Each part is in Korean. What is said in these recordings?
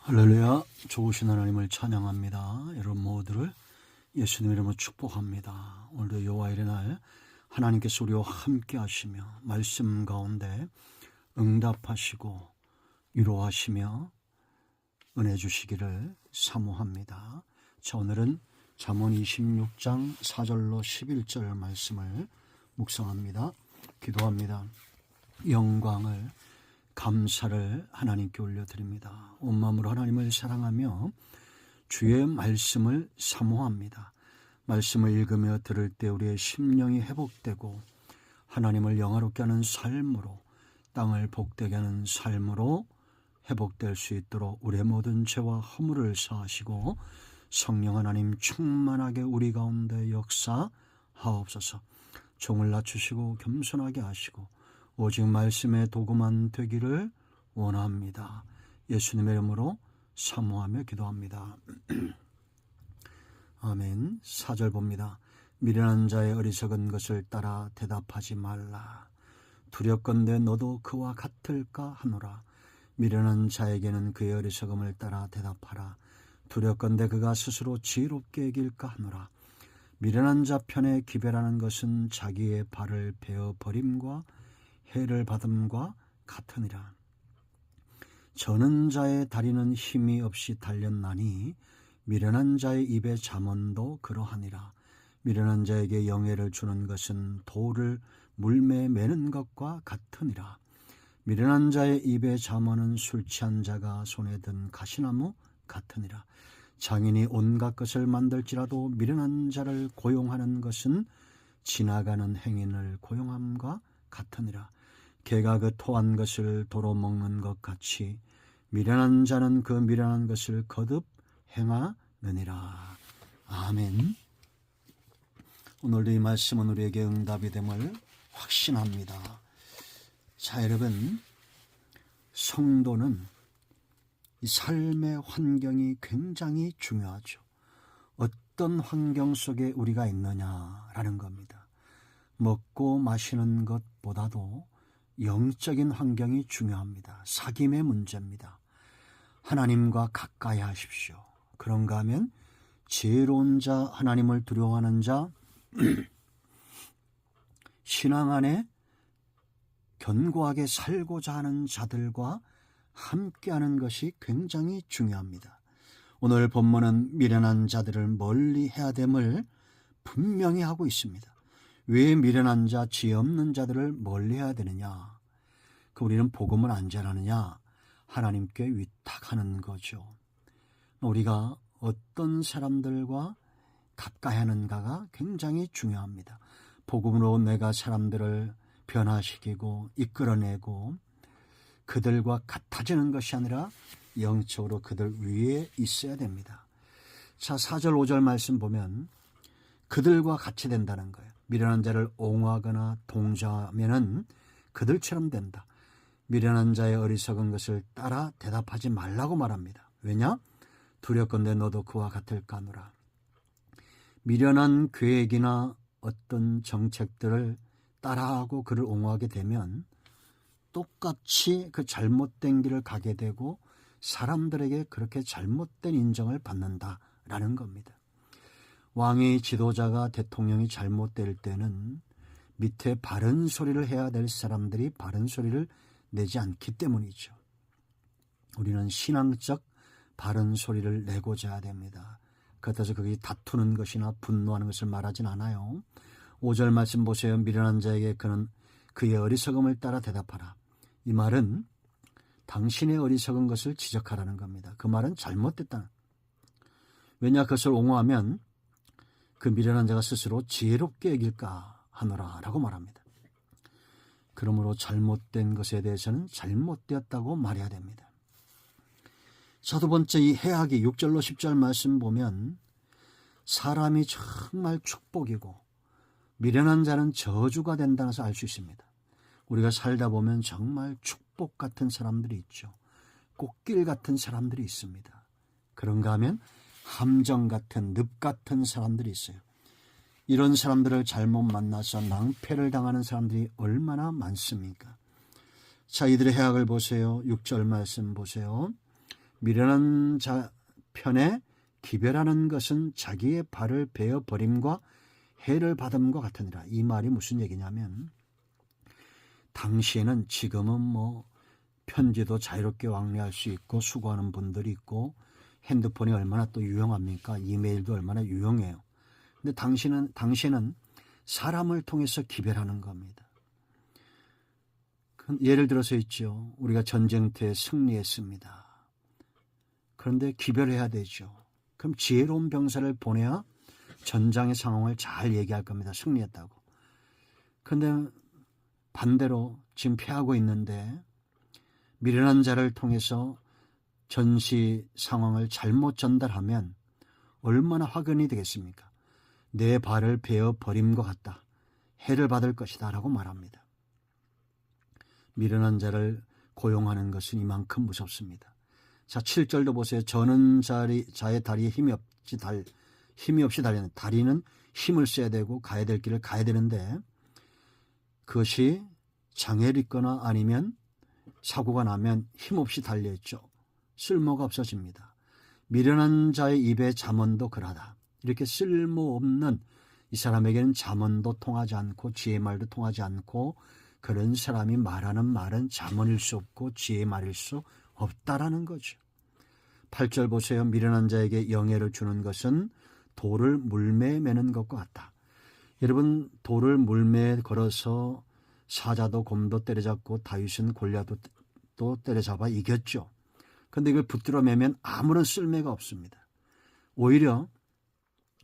할렐루야. 좋으신 하나님을 찬양합니다. 여러분 모두를 예수님 이름으로 축복합니다. 오늘도 여호와의 날 하나님께서 우리와 함께 하시며 말씀 가운데 응답하시고 위로하시며 은혜 주시기를 사모합니다. 자, 오늘은 잠언 26장 4절로 11절 말씀을 묵상합니다. 기도합니다. 영광을 감사를 하나님께 올려드립니다. 온 마음으로 하나님을 사랑하며 주의 말씀을 사모합니다. 말씀을 읽으며 들을 때 우리의 심령이 회복되고 하나님을 영화롭게 하는 삶으로, 땅을 복되게 하는 삶으로 회복될 수 있도록 우리의 모든 죄와 허물을 사하시고 성령 하나님 충만하게 우리 가운데 역사하옵소서. 종을 낮추시고 겸손하게 하시고 오직 말씀의 도구만 되기를 원합니다. 예수님의 이름으로 사모하며 기도합니다. 아멘. 4절 봅니다. 미련한 자의 어리석은 것을 따라 대답하지 말라. 두렵건대 너도 그와 같을까 하노라. 미련한 자에게는 그의 어리석음을 따라 대답하라. 두렵건대 그가 스스로 지혜롭게 여길까 하노라. 미련한 자 편에 기별하는 것은 자기의 발을 베어 버림과 해를 받음과 같으니라. 저는 자의 다리는 힘이 없이 달렸나니 미련한 자의 입의 잠언도 그러하니라. 미련한 자에게 영예를 주는 것은 돌을 물매에 매는 것과 같으니라. 미련한 자의 입의 잠언은 술 취한 자가 손에 든 가시나무 같으니라. 장인이 온갖 것을 만들지라도 미련한 자를 고용하는 것은 지나가는 행인을 고용함과 같으니라. 개가 그 토한 것을 도로 먹는 것 같이 미련한 자는 그 미련한 것을 거듭 행하느니라. 아멘. 오늘도 이 말씀은 우리에게 응답이 됨을 확신합니다. 자, 여러분, 성도는 이 삶의 환경이 굉장히 중요하죠. 어떤 환경 속에 우리가 있느냐라는 겁니다. 먹고 마시는 것보다도 영적인 환경이 중요합니다. 사귐의 문제입니다. 하나님과 가까이 하십시오. 그런가 하면 지혜로운 자, 하나님을 두려워하는 자, 신앙 안에 견고하게 살고자 하는 자들과 함께하는 것이 굉장히 중요합니다. 오늘 본문은 미련한 자들을 멀리 해야 됨을 분명히 하고 있습니다. 왜 미련한 자, 지혜 없는 자들을 멀리해야 되느냐? 우리는 복음을 안 전하느냐? 하나님께 위탁하는 거죠. 우리가 어떤 사람들과 가까이 하는가가 굉장히 중요합니다. 복음으로 내가 사람들을 변화시키고 이끌어내고 그들과 같아지는 것이 아니라 영적으로 그들 위에 있어야 됩니다. 자, 4절 5절 말씀 보면 그들과 같이 된다는 거예요. 미련한 자를 옹호하거나 동조하면은 그들처럼 된다. 미련한 자의 어리석은 것을 따라 대답하지 말라고 말합니다. 왜냐? 두렵건대 너도 그와 같을까 하노라. 미련한 계획이나 어떤 정책들을 따라하고 그를 옹호하게 되면 똑같이 그 잘못된 길을 가게 되고 사람들에게 그렇게 잘못된 인정을 받는다라는 겁니다. 왕의 지도자가 대통령이 잘못될 때는 밑에 바른 소리를 해야 될 사람들이 바른 소리를 내지 않기 때문이죠. 우리는 신앙적 바른 소리를 내고자 해야 됩니다. 그렇다고 그게 다투는 것이나 분노하는 것을 말하진 않아요. 5절 말씀 보세요. 미련한 자에게 그는 그의 어리석음을 따라 대답하라. 이 말은 당신의 어리석은 것을 지적하라는 겁니다. 그 말은 잘못됐다. 왜냐? 그것을 옹호하면 그 미련한 자가 스스로 지혜롭게 여길까 하노라 라고 말합니다. 그러므로 잘못된 것에 대해서는 잘못되었다고 말해야 됩니다. 자, 두 번째 이 해악이 6절로 10절 말씀 보면 사람이 정말 축복이고 미련한 자는 저주가 된다는 것을 알 수 있습니다. 우리가 살다 보면 정말 축복 같은 사람들이 있죠. 꽃길 같은 사람들이 있습니다. 그런가 하면 함정 같은 늪 같은 사람들이 있어요. 이런 사람들을 잘못 만나서 낭패를 당하는 사람들이 얼마나 많습니까? 자, 이들의 해악을 보세요. 6절 말씀 보세요. 미련한 자 편에 기별하는 것은 자기의 발을 베어 버림과 해를 받음과 같으니라. 이 말이 무슨 얘기냐면, 당시에는, 지금은 편지도 자유롭게 왕래할 수 있고 수거하는 분들이 있고 핸드폰이 얼마나 또 유용합니까? 이메일도 얼마나 유용해요. 근데 당시에는 사람을 통해서 기별하는 겁니다. 예를 들어서 있죠. 우리가 전쟁터에 승리했습니다. 그런데 기별해야 되죠. 그럼 지혜로운 병사를 보내야 전장의 상황을 잘 얘기할 겁니다. 승리했다고. 그런데 반대로 지금 패하고 있는데 미련한 자를 통해서 전시 상황을 잘못 전달하면 얼마나 화근이 되겠습니까? 내 발을 베어 버림과 같다. 해를 받을 것이다 라고 말합니다. 미련한 자를 고용하는 것은 이만큼 무섭습니다. 자, 7절도 보세요. 저는 자의 다리에 힘이 없이 달리는, 다리는 힘을 써야 되고 가야 될 길을 가야 되는데 그것이 장애를 입거나 아니면 사고가 나면 힘없이 달려있죠. 쓸모가 없어집니다. 미련한 자의 입에 잠언도 그러하다. 이렇게 쓸모없는, 이 사람에게는 잠언도 통하지 않고 지혜의 말도 통하지 않고 그런 사람이 말하는 말은 잠언일 수 없고 지혜의 말일 수 없다라는 거죠. 8절 보세요. 미련한 자에게 영예를 주는 것은 돌을 물매에 매는 것과 같다. 여러분, 돌을 물매에 걸어서 사자도 곰도 때려잡고 다윗은 골리앗도 때려잡아 이겼죠. 그런데 이걸 붙들어 매면 아무런 쓸모가 없습니다. 오히려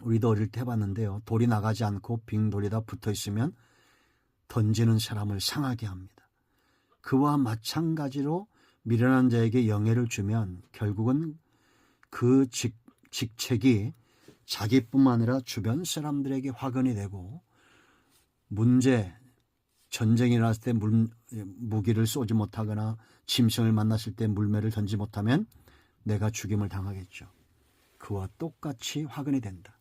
우리도 어릴 때 해봤는데요. 돌이 나가지 않고 빙 돌에다 붙어 있으면 던지는 사람을 상하게 합니다. 그와 마찬가지로 미련한 자에게 영예를 주면 결국은 그 직책이 자기뿐만 아니라 주변 사람들에게 화근이 되고, 전쟁이 일어났을 때 무기를 쏘지 못하거나 짐승을 만났을 때 물매를 던지 못하면 내가 죽임을 당하겠죠. 그와 똑같이 화근이 된다.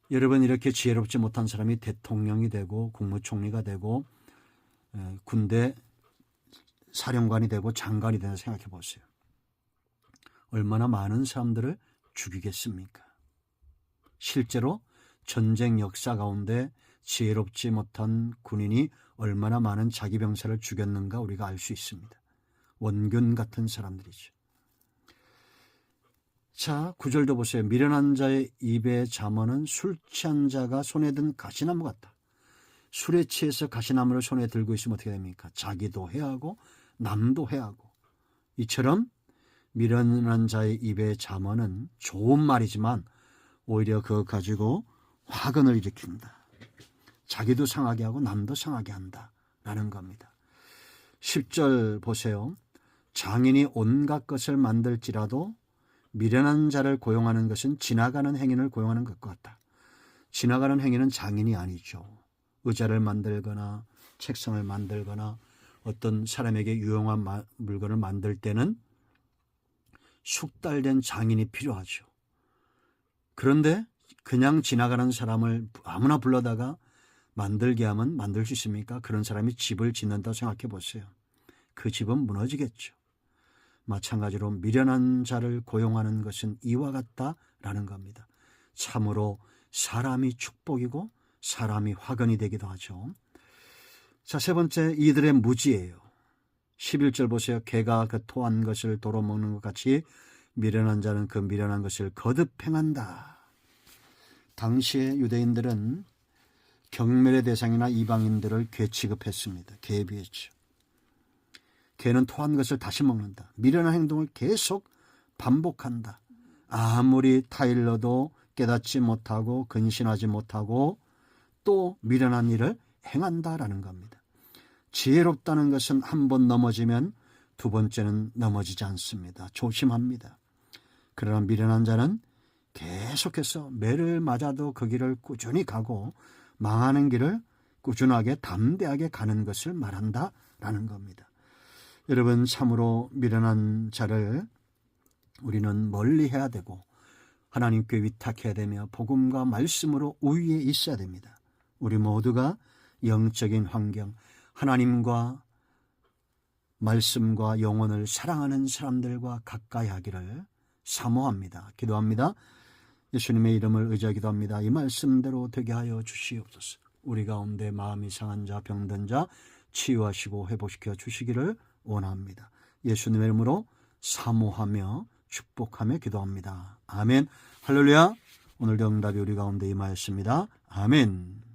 여러분, 이렇게 지혜롭지 못한 사람이 대통령이 되고 국무총리가 되고 군대 사령관이 되고 장관이 되는 생각해 보세요. 얼마나 많은 사람들을 죽이겠습니까? 실제로 전쟁 역사 가운데 지혜롭지 못한 군인이 얼마나 많은 자기 병사를 죽였는가 우리가 알 수 있습니다. 원균 같은 사람들이죠. 자, 9절도 보세요. 미련한 자의 입의 잠언은 술 취한 자가 손에 든 가시나무 같다. 술에 취해서 가시나무를 손에 들고 있으면 어떻게 됩니까? 자기도 해하고 남도 해하고. 이처럼 미련한 자의 입의 잠언은 좋은 말이지만 오히려 그거 가지고 화근을 일으킨다. 자기도 상하게 하고 남도 상하게 한다라는 겁니다. 10절 보세요. 장인이 온갖 것을 만들지라도 미련한 자를 고용하는 것은 지나가는 행인을 고용하는 것과 같다. 지나가는 행인은 장인이 아니죠. 의자를 만들거나 책상을 만들거나 어떤 사람에게 유용한 물건을 만들 때는 숙달된 장인이 필요하죠. 그런데 그냥 지나가는 사람을 아무나 불러다가 만들게 하면 만들 수 있습니까? 그런 사람이 집을 짓는다고 생각해 보세요. 그 집은 무너지겠죠. 마찬가지로 미련한 자를 고용하는 것은 이와 같다라는 겁니다. 참으로 사람이 축복이고 사람이 화근이 되기도 하죠. 자, 세 번째, 이들의 무지예요. 11절 보세요. 개가 그 토한 것을 도로 먹는 것 같이 미련한 자는 그 미련한 것을 거듭 행한다. 당시의 유대인들은 경멸의 대상이나 이방인들을 개 취급했습니다. 개에 비했죠. 개는 토한 것을 다시 먹는다. 미련한 행동을 계속 반복한다. 아무리 타일러도 깨닫지 못하고 근신하지 못하고 또 미련한 일을 행한다라는 겁니다. 지혜롭다는 것은 한 번 넘어지면 두 번째는 넘어지지 않습니다. 조심합니다. 그러나 미련한 자는 계속해서 매를 맞아도 그 길을 꾸준히 가고 망하는 길을 꾸준하게 담대하게 가는 것을 말한다라는 겁니다. 여러분, 참으로 미련한 자를 우리는 멀리해야 되고 하나님께 위탁해야 되며 복음과 말씀으로 우위에 있어야 됩니다. 우리 모두가 영적인 환경, 하나님과 말씀과 영혼을 사랑하는 사람들과 가까이 하기를 사모합니다. 기도합니다. 예수님의 이름을 의지하 기도합니다. 이 말씀대로 되게 하여 주시옵소서. 우리 가운데 마음이 상한 자, 병든 자 치유하시고 회복시켜 주시기를 원합니다. 예수님의 이름으로 사모하며 축복하며 기도합니다. 아멘. 할렐루야. 오늘도 응답이 우리 가운데 임하였습니다. 아멘.